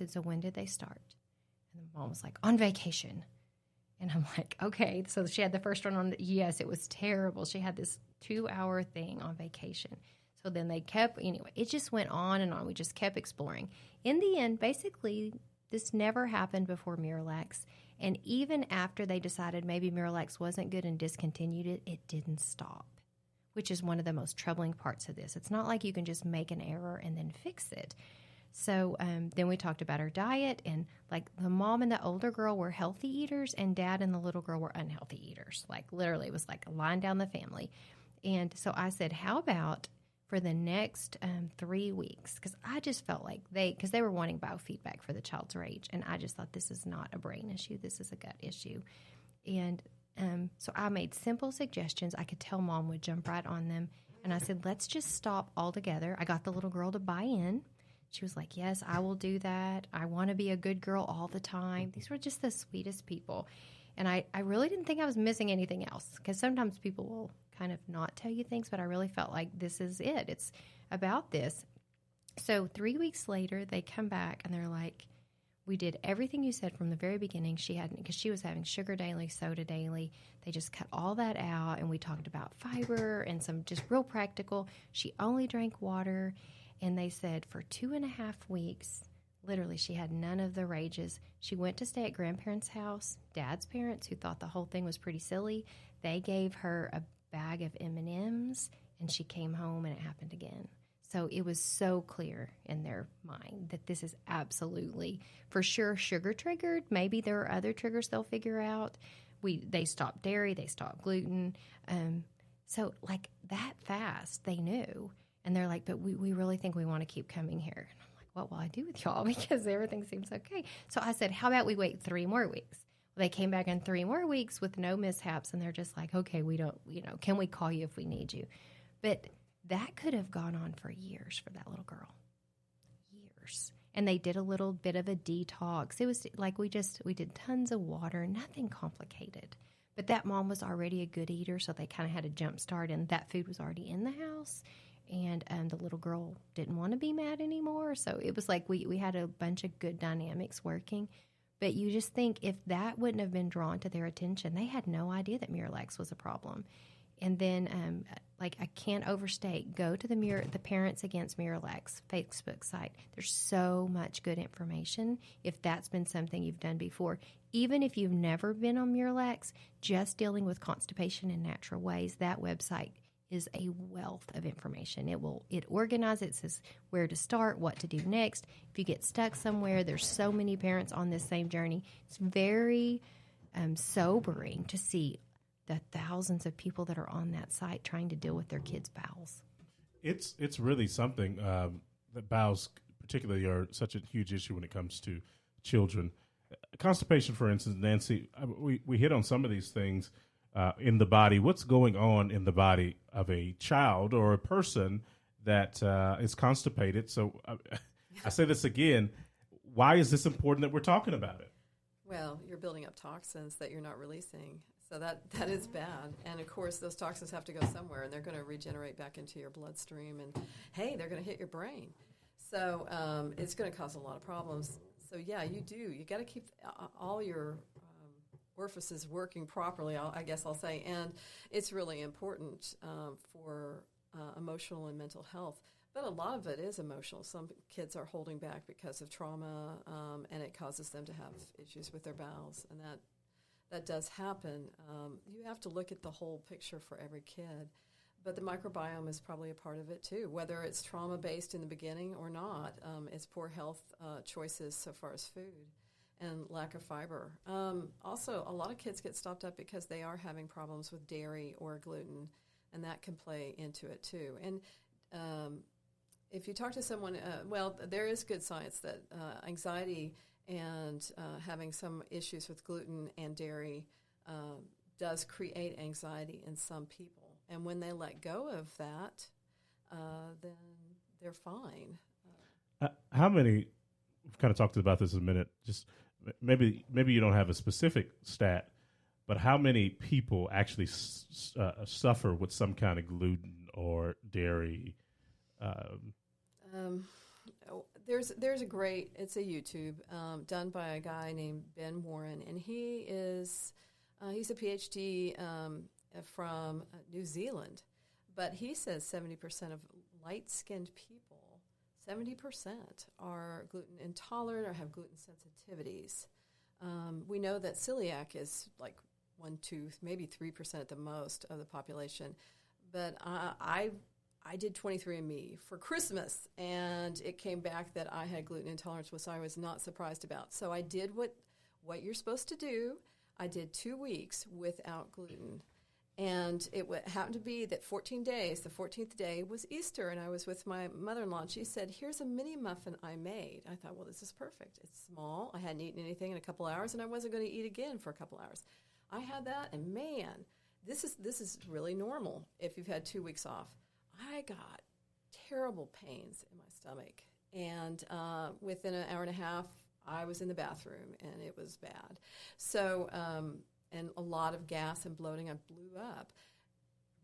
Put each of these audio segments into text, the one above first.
said, so when did they start? And the mom was like, on vacation. And I'm like, okay. So she had the first one on. Yes, it was terrible. She had this 2-hour thing on vacation. So then they kept, anyway, it just went on and on. We just kept exploring. In the end, basically, this never happened before Miralax. And even after they decided maybe Miralax wasn't good and discontinued it, it didn't stop, which is one of the most troubling parts of this. It's not like you can just make an error and then fix it. So then we talked about her diet, and like the mom and the older girl were healthy eaters, and dad and the little girl were unhealthy eaters. Like literally, it was like a line down the family. And so I said, how about for the next 3 weeks? Because I just felt like because they were wanting biofeedback for the child's rage, and I just thought this is not a brain issue. This is a gut issue. And so I made simple suggestions. I could tell mom would jump right on them. And I said, let's just stop altogether. I got the little girl to buy in. She was like, yes, I will do that. I want to be a good girl all the time. These were just the sweetest people. And I really didn't think I was missing anything else, because sometimes people will kind of not tell you things, but I really felt like this is it. It's about this. So 3 weeks later, they come back and they're like, we did everything you said from the very beginning. She hadn't, because she was having sugar daily, soda daily. They just cut all that out, and we talked about fiber and some just real practical. She only drank water. And they said for 2.5 weeks, literally, she had none of the rages. She went to stay at grandparents' house, dad's parents, who thought the whole thing was pretty silly. They gave her a bag of M&Ms, and she came home, and it happened again. So it was so clear in their mind that this is absolutely, for sure, sugar triggered. Maybe there are other triggers they'll figure out. They stopped dairy. They stopped gluten. So like that fast, they knew. And they're like, but we really think we want to keep coming here. And I'm like, what will I do with y'all? Because everything seems okay. So I said, how about we wait 3 more weeks? Well, they came back in 3 more weeks with no mishaps. And they're just like, okay, we don't, can we call you if we need you? But that could have gone on for years for that little girl. Years. And they did a little bit of a detox. It was like we did tons of water, nothing complicated. But that mom was already a good eater, so they kind of had a jump start, and that food was already in the house. And the little girl didn't want to be mad anymore. So it was like we had a bunch of good dynamics working. But you just think if that wouldn't have been drawn to their attention, they had no idea that Miralax was a problem. And then, I can't overstate, go to the Parents Against Miralax Facebook site. There's so much good information if that's been something you've done before. Even if you've never been on Miralax, just dealing with constipation in natural ways, that website is a wealth of information. It organizes, it says where to start, what to do next. If you get stuck somewhere, there's so many parents on this same journey. It's very sobering to see the thousands of people that are on that site trying to deal with their kids' bowels. It's really something that bowels particularly are such a huge issue when it comes to children. Constipation, for instance, Nancy, we hit on some of these things in the body. What's going on in the body of a child or a person that is constipated? So I say this again, why is this important that we're talking about it? Well, you're building up toxins that you're not releasing. So that is bad. And, of course, those toxins have to go somewhere, and they're going to regenerate back into your bloodstream. And, hey, they're going to hit your brain. So it's going to cause a lot of problems. So, yeah, you do. You got to keep all your orifices working properly, I guess I'll say. And it's really important for emotional and mental health. But a lot of it is emotional. Some kids are holding back because of trauma, and it causes them to have issues with their bowels, and that does happen. You have to look at the whole picture for every kid. But the microbiome is probably a part of it, too, whether it's trauma-based in the beginning or not. It's poor health choices so far as food and lack of fiber. Also, a lot of kids get stopped up because they are having problems with dairy or gluten, and that can play into it, too. And if you talk to someone, there is good science that anxiety and having some issues with gluten and dairy does create anxiety in some people. And when they let go of that, then they're fine. How many, we've kind of talked about this in a minute, just maybe you don't have a specific stat, but how many people actually suffer with some kind of gluten or dairy? there's a great, it's a YouTube done by a guy named Ben Warren, and he's a PhD from New Zealand, but he says 70% of light-skinned people, 70% are gluten intolerant or have gluten sensitivities. We know that celiac is like 1, 2, maybe 3% at the most of the population, but I did 23andMe for Christmas, and it came back that I had gluten intolerance, which I was not surprised about. So I did what you're supposed to do. I did 2 weeks without gluten. And it happened to be that 14 days, the 14th day was Easter, and I was with my mother-in-law, and she said, here's a mini muffin I made. I thought, well, this is perfect. It's small. I hadn't eaten anything in a couple hours, and I wasn't going to eat again for a couple hours. I had that, and man, this is really normal if you've had 2 weeks off. I got terrible pains in my stomach, and within an hour and a half, I was in the bathroom, and it was bad. So, and a lot of gas and bloating. I blew up.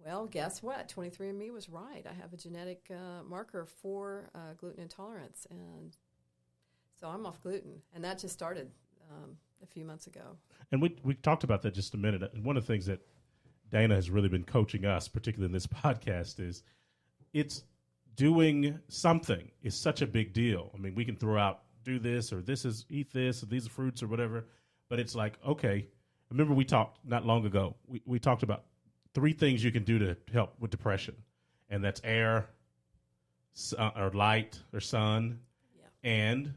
Well, guess what? 23andMe was right. I have a genetic marker for gluten intolerance, and so I'm off gluten. And that just started a few months ago. And we talked about that just a minute. And one of the things that Dana has really been coaching us, particularly in this podcast, is it's doing something is such a big deal. I mean, we can throw out, do this, or this is, eat this, or these are fruits or whatever. But it's like, okay, remember we talked not long ago, we talked about 3 things you can do to help with depression. And that's air, or light, or sun, and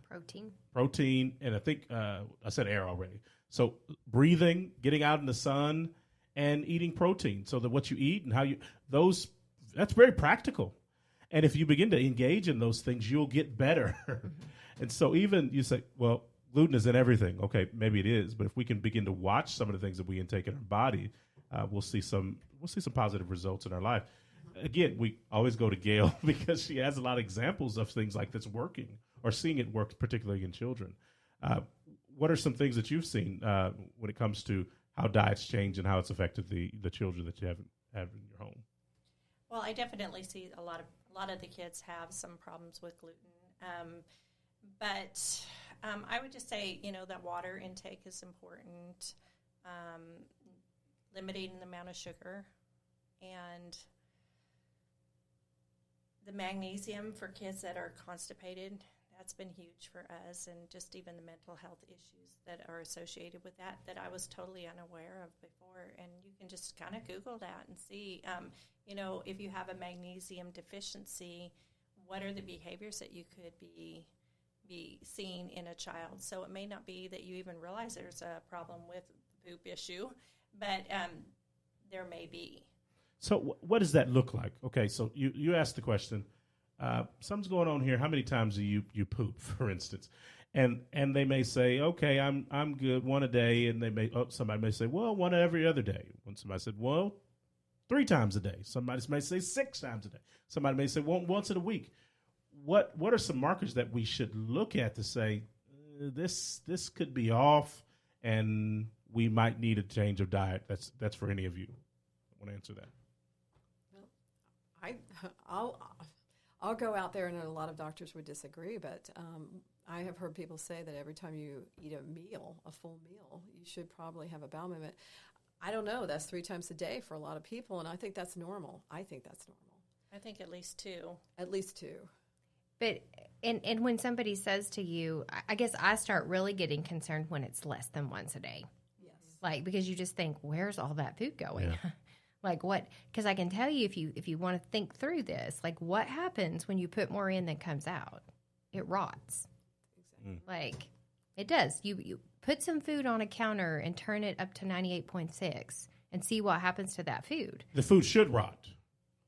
protein. And I think I said air already. So breathing, getting out in the sun, and eating protein. So that what you eat and how you, that's very practical. And if you begin to engage in those things, you'll get better. And so even you say, well, gluten is in everything. Okay, maybe it is, but if we can begin to watch some of the things that we intake in our body, we'll see some positive results in our life. Again, we always go to Gail because she has a lot of examples of things like this working or seeing it work, particularly in children. What are some things that you've seen when it comes to how diets change and how it's affected the children that you have in your home? Well, I definitely see a lot of the kids have some problems with gluten, but I would just say, that water intake is important, limiting the amount of sugar, and the magnesium for kids that are constipated. That's been huge for us, and just even the mental health issues that are associated with that I was totally unaware of before. And you can just kind of Google that and see, if you have a magnesium deficiency, what are the behaviors that you could be seeing in a child. So it may not be that you even realize there's a problem with the poop issue, but there may be. So what does that look like? Okay, so you asked the question, something's going on here. How many times do you poop, for instance? And they may say, okay, I'm good, 1 a day, and somebody may say, well, 1 every other day. When somebody said, well, 3 times a day. Somebody may say 6 times a day. Somebody may say, well, once in a week. What are some markers that we should look at to say this could be off, and we might need a change of diet? That's for any of you. I want to answer that. I'll go out there, and a lot of doctors would disagree, but I have heard people say that every time you eat a full meal, you should probably have a bowel movement. I don't know. That's 3 times a day for a lot of people, and I think that's normal. I think at least 2. At least 2. But and when somebody says to you, I guess I start really getting concerned when it's less than once a day. Yes. Because you just think, where's all that food going? Yeah. What? Because I can tell you, if you want to think through this, what happens when you put more in than comes out? It rots. Exactly. It does. You put some food on a counter and turn it up to 98.6 and see what happens to that food. The food should rot.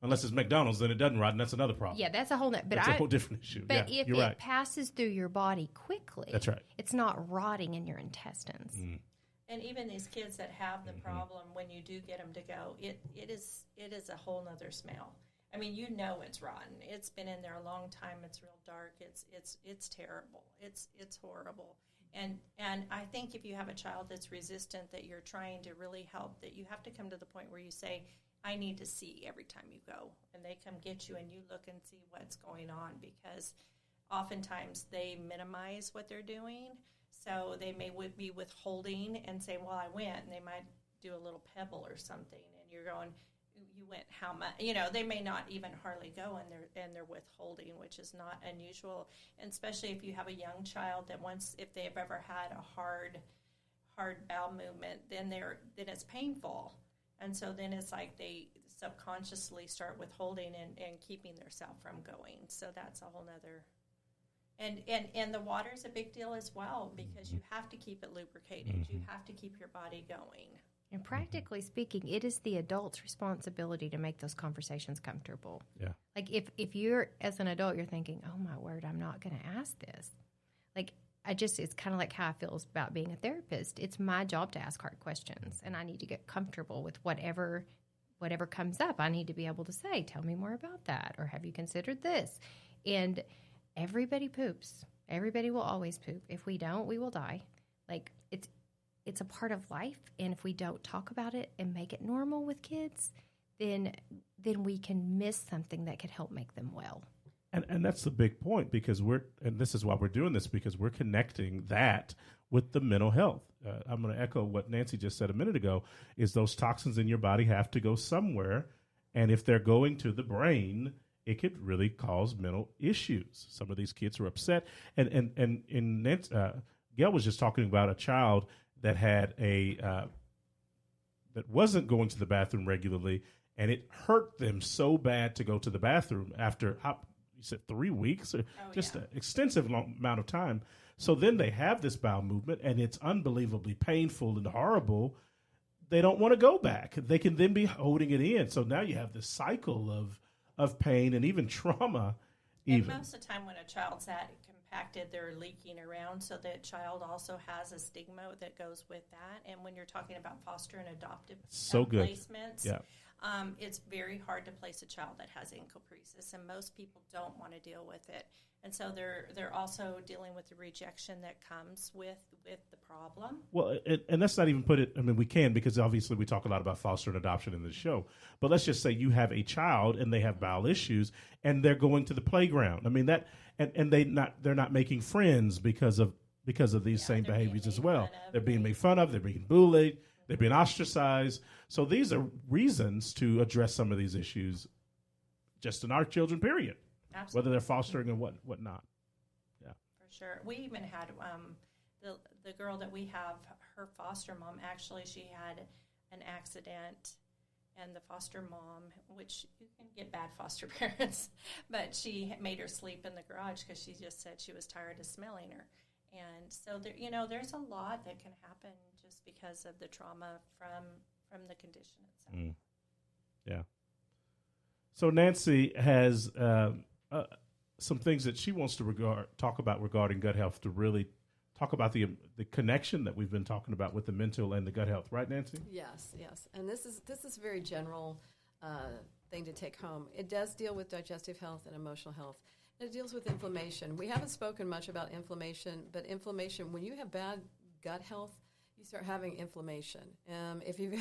Unless it's McDonald's, then it doesn't rot, and that's another problem. Yeah, that's a whole different issue. But if it passes through your body quickly, that's right. It's not rotting in your intestines. Mm. And even these kids that have the problem, when you do get them to go, it is a whole nother smell. I mean, it's rotten. It's been in there a long time. It's real dark. It's terrible. It's horrible. And I think if you have a child that's resistant, that you're trying to really help, that you have to come to the point where you say, I need to see every time you go. And they come get you and you look and see what's going on, because oftentimes they minimize what they're doing. So they may be withholding and say, well, I went, and they might do a little pebble or something, and you're going, you went how much? They may not even hardly go, and they're withholding, which is not unusual. And especially if you have a young child that if they've ever had a hard bowel movement, then it's painful. And so then it's like they subconsciously start withholding and keeping themselves from going. So that's a whole nother. And the water's a big deal as well, because you have to keep it lubricated. Mm-hmm. You have to keep your body going. And practically speaking, it is the adult's responsibility to make those conversations comfortable. Yeah. Like if you're, as an adult, you're thinking, oh my word, I'm not going to ask this. Like it's kind of like how I feel about being a therapist. It's my job to ask hard questions, and I need to get comfortable with whatever comes up. I need to be able to say, tell me more about that, or have you considered this? And everybody poops. Everybody will always poop. If we don't, we will die. Like it's a part of life, and if we don't talk about it and make it normal with kids, then we can miss something that could help make them well. And that's the big point, because this is why we're doing this, because we're connecting that with the mental health. I'm going to echo what Nancy just said a minute ago, is those toxins in your body have to go somewhere, and if they're going to the brain, it could really cause mental issues. Some of these kids are upset, and Gail was just talking about a child that had that wasn't going to the bathroom regularly, and it hurt them so bad to go to the bathroom after, you said 3 weeks, or an extensive long amount of time. So then they have this bowel movement, and it's unbelievably painful and horrible. They don't want to go back. They can then be holding it in. So now you have this cycle of pain and even trauma. And most of the time when a child's that compacted, they're leaking around, so that child also has a stigma that goes with that. And when you're talking about foster and adoptive placements, it's very hard to place a child that has encopresis, and most people don't want to deal with it. And so they're also dealing with the rejection that comes with the problem. Well, and let's not even put it, I mean, we can, because obviously we talk a lot about foster and adoption in the show. But let's just say you have a child and they have bowel issues and they're going to the playground. I mean, that, and they're not making friends because of these same behaviors as well. They're being made fun of, they're being bullied, they're being ostracized. So these are reasons to address some of these issues just in our children, period. Absolutely. Whether they're fostering and whatnot. Yeah. For sure. We even had the girl that we have, her foster mom, actually she had an accident, and the foster mom, which you can get bad foster parents, but she made her sleep in the garage because she just said she was tired of smelling her. And so there's a lot that can happen just because of the trauma from the condition itself. Mm. Yeah. So Nancy has some things that she wants to talk about regarding gut health, to really talk about the connection that we've been talking about with the mental and the gut health, right, Nancy? Yes. And this is a very general thing to take home. It does deal with digestive health and emotional health. And it deals with inflammation. We haven't spoken much about inflammation, but inflammation, when you have bad gut health, you start having inflammation. If you've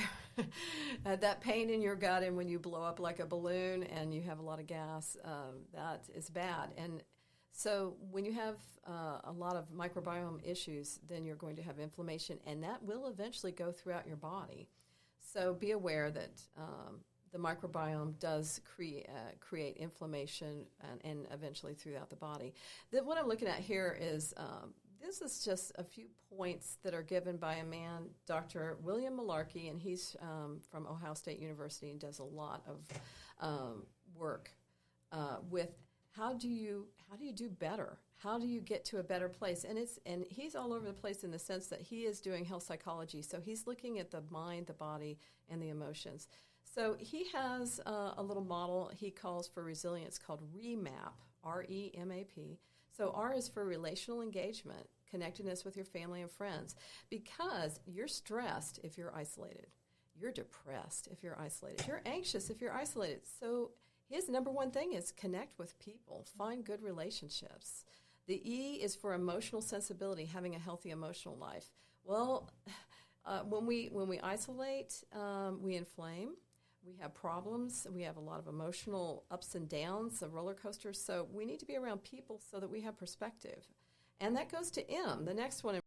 had that pain in your gut, and when you blow up like a balloon and you have a lot of gas, that is bad. And so when you have a lot of microbiome issues, then you're going to have inflammation, and that will eventually go throughout your body. So be aware that the microbiome does create inflammation and eventually throughout the body. What I'm looking at here is this is just a few points that are given by a man, Dr. William Malarkey, and he's from Ohio State University and does a lot of work with how do you do better? How do you get to a better place? And he's all over the place in the sense that he is doing health psychology. So he's looking at the mind, the body, and the emotions. So he has a little model he calls for resilience called REMAP, R-E-M-A-P. So R is for relational engagement, connectedness with your family and friends, because you're stressed if you're isolated. You're depressed if you're isolated. You're anxious if you're isolated. So his number one thing is connect with people, find good relationships. The E is for emotional sensibility, having a healthy emotional life. Well, when we isolate, we inflame. We have problems. We have a lot of emotional ups and downs, a roller coaster. So we need to be around people so that we have perspective. And that goes to M. The next one